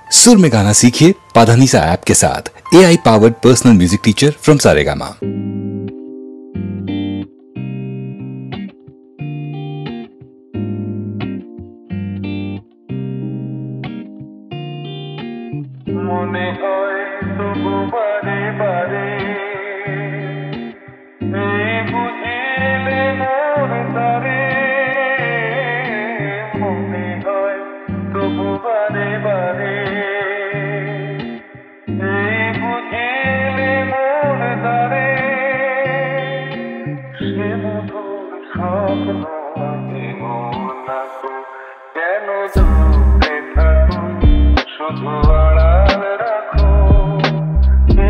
सुर में गाना सीखिए पाधानीसा ऐप के साथ। AI powered personal music teacher from Saregama. মনে হয় তবু বারে বারে এই বুঝিলে মোর তারে মনে হয় তবু বারে বারে এই বুঝিলে মোর তারে সে মধুর স্বপ্ন না কেন দূরে থাকো শুধু আড়াল রাখো যে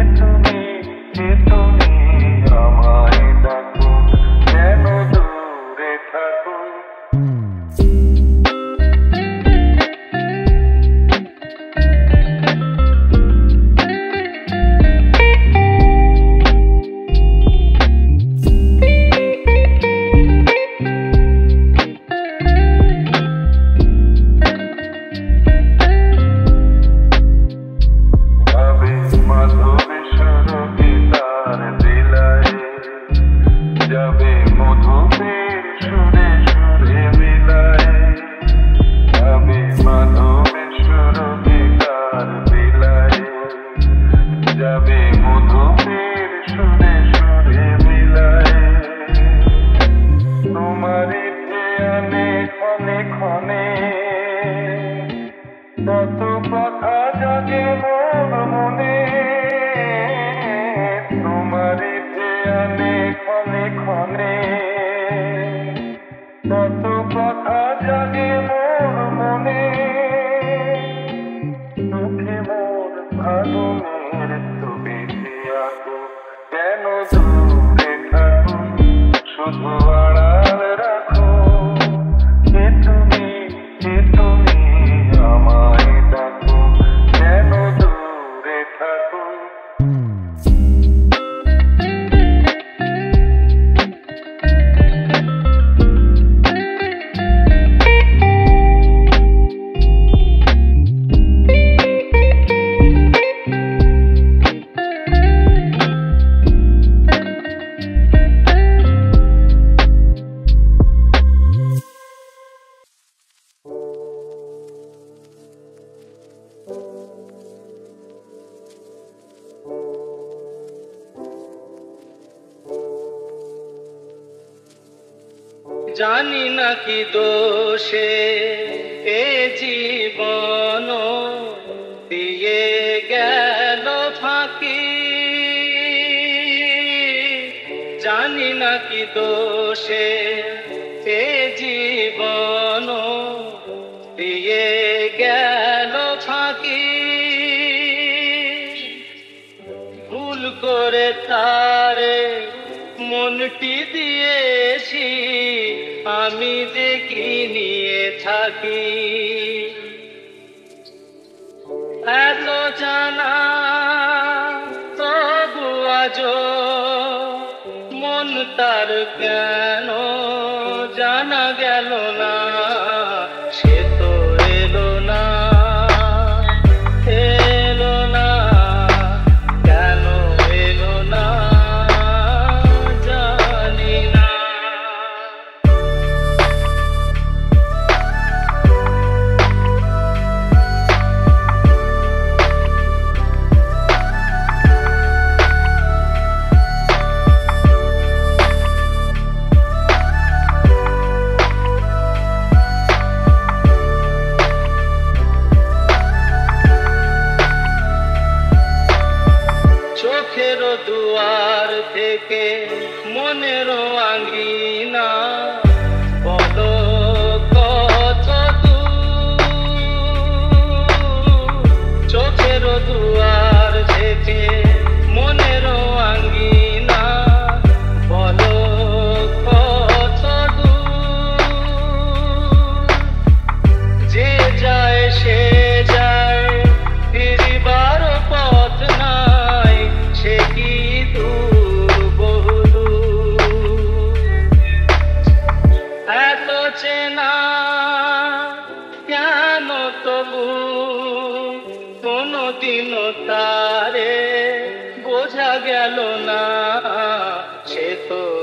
তুমি আমায় ডাকো কেন দূরে থাকো কত কথা জাগে মোর মনে তোমারই ধ্যানে ক্ষণে ক্ষণে কত কথা জাগে মোর মনে চোখে মোর ভালো মেয়ের ছবি আঁকো কেন দূরে থাকো শুধু আড়াল রাখো যে তুমি আমায় ডাকো কেন দূরে থাকো জানি না কি দোষে এ জীবন দিয়ে গেল ফাঁকি জানি না কি দোষে এ জীবন দিয়ে গেল ফাঁকি ভুল করে তারে মনটি দিয়েছি আমি যে কি নিয়ে থাকি এত জানা তবু আজও মন তার কেন জানা গেল না সে তো এলো না দুয়ার থেকে মনের আঙ্গিনা বলো কত দূর চোখের দুয়ার থেকে মনের আঙ্গিনা বলো কত দূর যে যায় সে যায় ফিরিবার পথ নাই সে কি দূর বহুদূর দিনও তারে বোঝা গেল না, সে তো